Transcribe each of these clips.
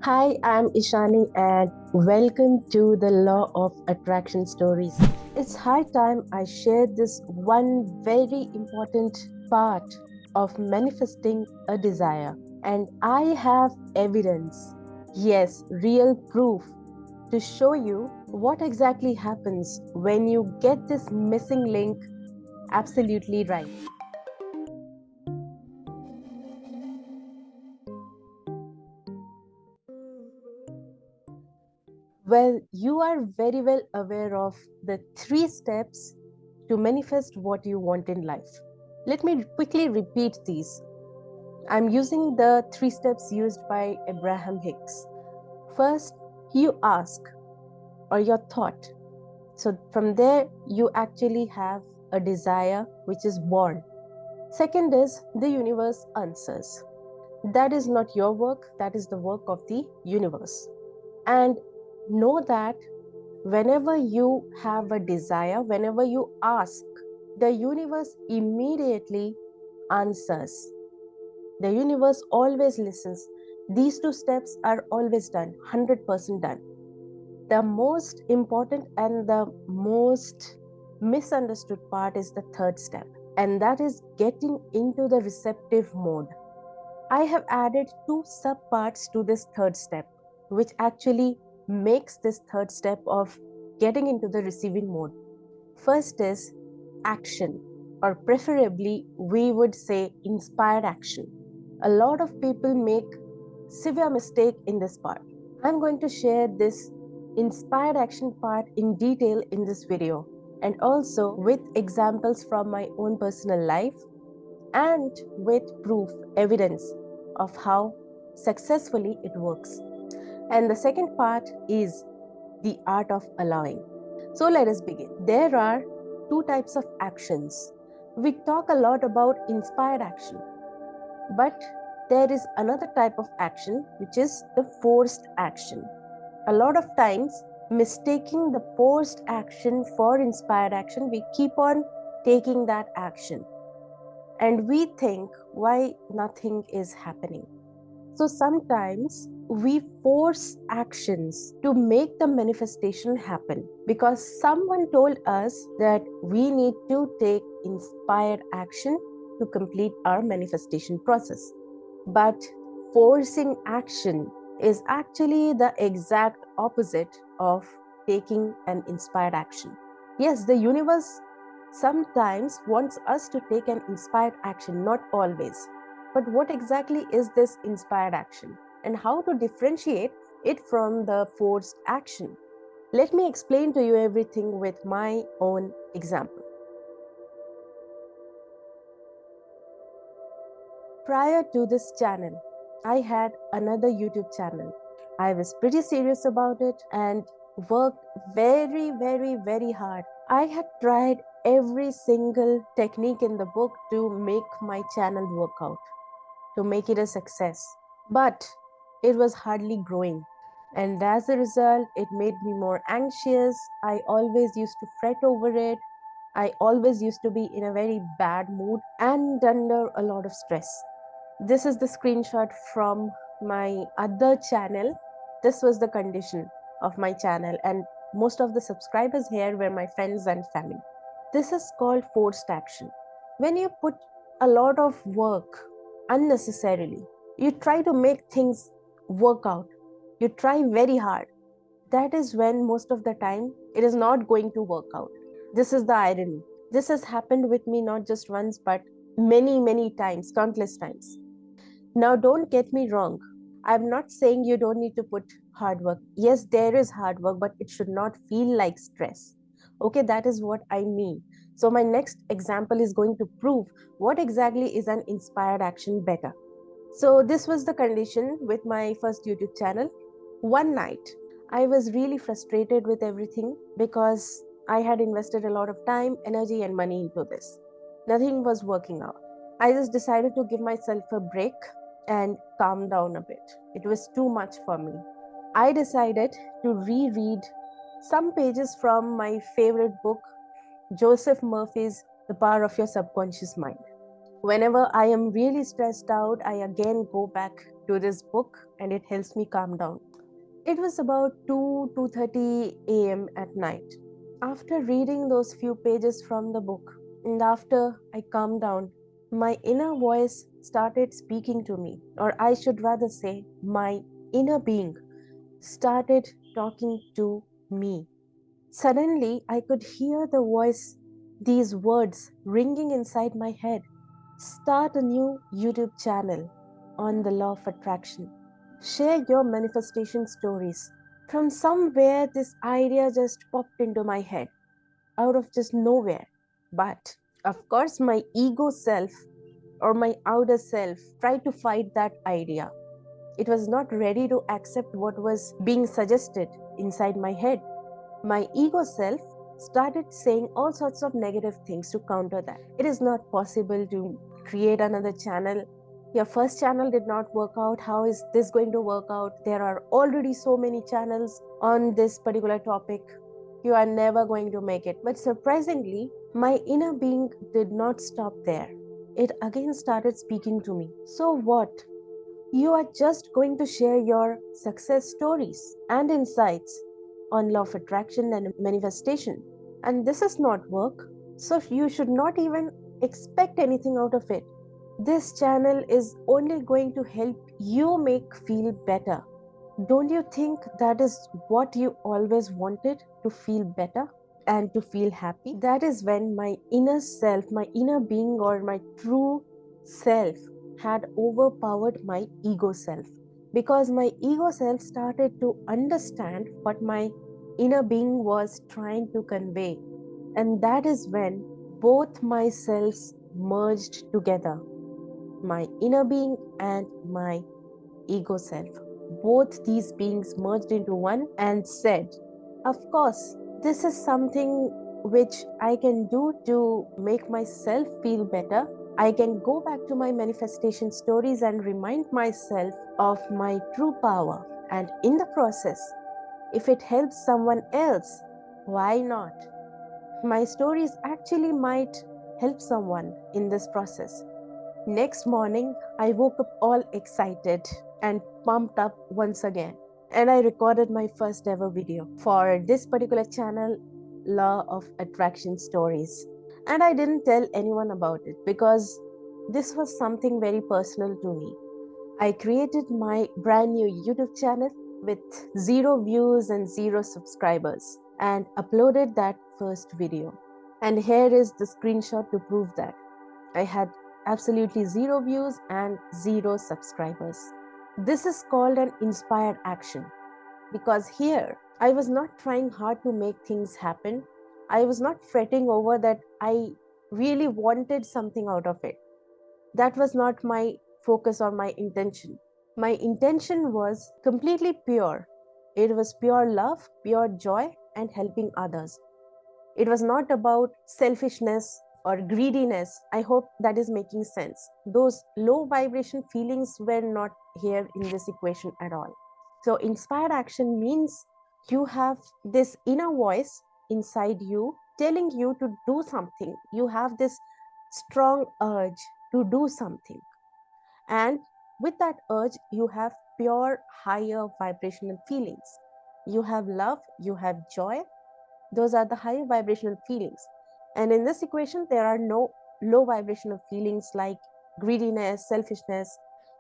Hi, I'm Ishani and welcome to the Law of Attraction Stories. It's high time I shared this one very important part of manifesting a desire. And I have evidence, yes, real proof to show you what exactly happens when you get this missing link absolutely right. Well, you are very well aware of the three steps to manifest what you want in life. Let me quickly repeat these. I'm using the three steps used by Abraham Hicks. First, you ask or your thought. So from there, you actually have a desire which is born. Second is the universe answers. That is not your work, that is the work of the universe. And know that whenever you have a desire, whenever you ask, the universe immediately answers. The universe always listens. These two steps are always done, 100% done. The most important and the most misunderstood part is the third step, and that is getting into the receptive mode. I have added two subparts to this third step, which actually makes this third step of getting into the receiving mode. First is action, or preferably, we would say inspired action. A lot of people make severe mistake in this part. I'm going to share this inspired action part in detail in this video and also with examples from my own personal life and with proof, evidence of how successfully it works. And the second part is the art of allowing. So let us begin. There are two types of actions. We talk a lot about inspired action, but there is another type of action which is the forced action. A lot of times, mistaking the forced action for inspired action, we keep on taking that action and we think why nothing is happening. So sometimes we force actions to make the manifestation happen because someone told us that we need to take inspired action to complete our manifestation process. But forcing action is actually the exact opposite of taking an inspired action. Yes, the universe sometimes wants us to take an inspired action, not always. But what exactly is this inspired action and how to differentiate it from the forced action? Let me explain to you everything with my own example. Prior to this channel, I had another YouTube channel. I was pretty serious about it and worked very hard. I had tried every single technique in the book to make my channel work out, to make it a success. But it was hardly growing. And as a result, it made me more anxious. I always used to fret over it. I always used to be in a very bad mood and under a lot of stress. This is the screenshot from my other channel. This was the condition of my channel, and most of the subscribers here were my friends and family. This is called forced action. When you put a lot of work unnecessarily, you try to make things work out, you try very hard. That is when most of the time it is not going to work out. This is the irony. This has happened with me not just once, but many times, countless times. Now, don't get me wrong. I'm not saying you don't need to put hard work. Yes, there is hard work, but it should not feel like stress. Okay, that is what I mean. So, my next example is going to prove what exactly is an inspired action better. So, this was the condition with my first YouTube channel. One night, I was really frustrated with everything because I had invested a lot of time, energy, and money into this. Nothing was working out. I just decided to give myself a break and calm down a bit. It was too much for me. I decided to reread some pages from my favorite book, Joseph Murphy's The Power of Your Subconscious Mind. Whenever I am really stressed out, I again go back to this book and it helps me calm down. It was about 2:30 a.m. at night. After reading those few pages from the book, and after I calmed down, my inner voice started speaking to me, or I should rather say, my inner being started talking to me. Suddenly, I could hear the voice, these words ringing inside my head. Start a new YouTube channel on the law of attraction. Share your manifestation stories. From somewhere, this idea just popped into my head, out of just nowhere. But of course, my ego self or my outer self tried to fight that idea. It was not ready to accept what was being suggested inside my head. My ego self started saying all sorts of negative things to counter that. It is not possible to create another channel. Your first channel did not work out. How is this going to work out? There are already so many channels on this particular topic. You are never going to make it. But surprisingly, my inner being did not stop there. It again started speaking to me. So what? You are just going to share your success stories and insights on law of attraction and manifestation. And this is not work. So you should not even expect anything out of it. This channel is only going to help you make feel better. Don't you think that is what you always wanted, to feel better and to feel happy? That is when my inner self, my inner being, or my true self had overpowered my ego self. Because my ego self started to understand what my inner being was trying to convey. And that is when both myselves merged together, my inner being and my ego self. Both these beings merged into one and said, of course, this is something which I can do to make myself feel better. I can go back to my manifestation stories and remind myself of my true power. And in the process, if it helps someone else, why not? My stories actually might help someone in this process. Next morning, I woke up all excited and pumped up once again. And I recorded my first ever video for this particular channel, Law of Attraction Stories. And I didn't tell anyone about it because this was something very personal to me. I created my brand new YouTube channel with 0 views and 0 subscribers and uploaded that first video. And here is the screenshot to prove that. I had absolutely 0 views and 0 subscribers. This is called an inspired action because here I was not trying hard to make things happen. I was not fretting over that I really wanted something out of it. That was not my focus or my intention. My intention was completely pure. It was pure love, pure joy, and helping others. It was not about selfishness or greediness. I hope that is making sense. Those low vibration feelings were not here in this equation at all. So, inspired action means you have this inner voice inside you telling you to do something. You have this strong urge to do something. And with that urge, you have pure higher vibrational feelings. You have love, you have joy, those are the higher vibrational feelings. And in this equation, there are no low vibrational feelings like greediness, selfishness.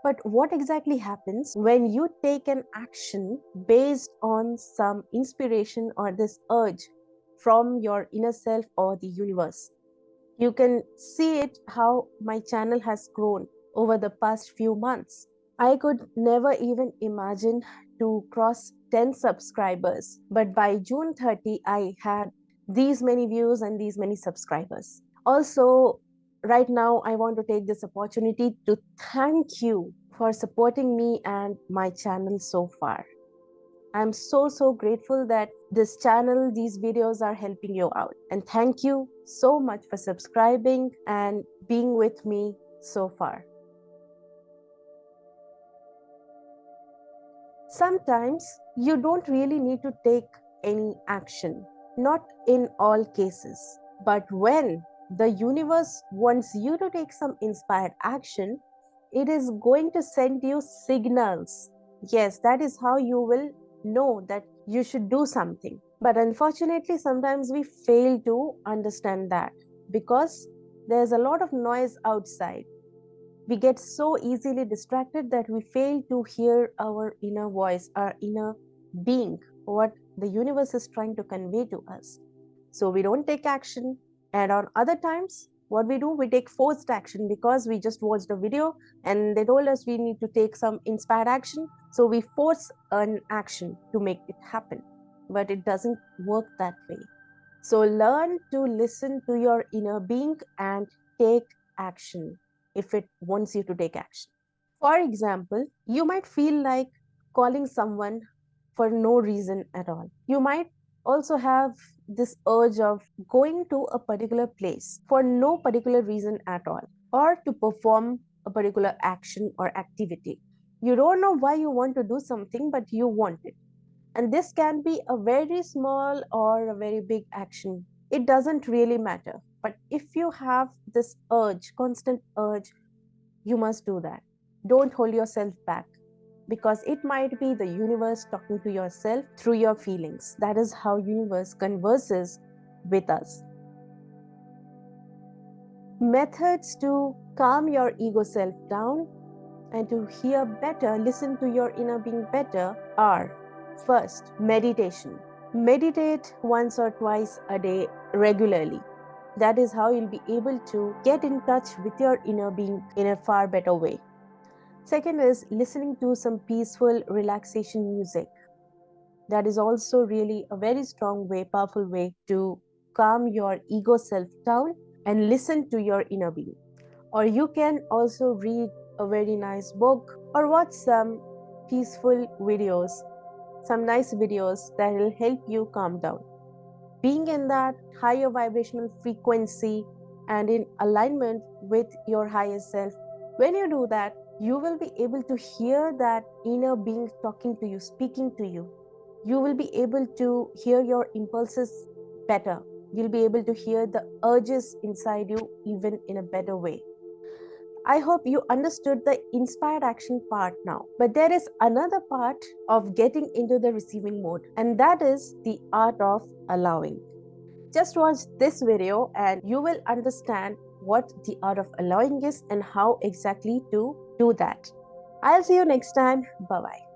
But what exactly happens when you take an action based on some inspiration or this urge from your inner self or the universe? You can see it how my channel has grown over the past few months. I could never even imagine to cross 10 subscribers, but by June 30, I had these many views and these many subscribers. Also, right now, I want to take this opportunity to thank you for supporting me and my channel so far. I'm so grateful that this channel, these videos are helping you out. And thank you so much for subscribing and being with me so far. Sometimes you don't really need to take any action, not in all cases. But when the universe wants you to take some inspired action, it is going to send you signals. Yes, that is how you will know that you should do something. But unfortunately, sometimes we fail to understand that because there's a lot of noise outside. We get so easily distracted that we fail to hear our inner voice, our inner being, what the universe is trying to convey to us. So we don't take action. And on other times, what we do, we take forced action because we just watched a video and they told us we need to take some inspired action. So we force an action to make it happen. But it doesn't work that way. So learn to listen to your inner being and take action if it wants you to take action. For example, you might feel like calling someone for no reason at all. You might also have this urge of going to a particular place for no particular reason at all, or to perform a particular action or activity. You don't know why you want to do something, but you want it. And this can be a very small or a very big action. It doesn't really matter. But if you have this urge, constant urge, you must do that. Don't hold yourself back because it might be the universe talking to yourself through your feelings. That is how universe converses with us. Methods to calm your ego self down and to hear better, listen to your inner being better are: first, meditation. Meditate once or twice a day regularly. That is how you'll be able to get in touch with your inner being in a far better way. Second is listening to some peaceful relaxation music. That is also really a very strong way, powerful way to calm your ego self down and listen to your inner being. Or you can also read a very nice book or watch some peaceful videos, some nice videos that will help you calm down. Being in that higher vibrational frequency and in alignment with your higher self, when you do that, you will be able to hear that inner being talking to you, speaking to you. You will be able to hear your impulses better. You'll be able to hear the urges inside you even in a better way. I hope you understood the inspired action part now. But there is another part of getting into the receiving mode, and that is the art of allowing. Just watch this video and you will understand what the art of allowing is and how exactly to do that. I'll see you next time. Bye bye.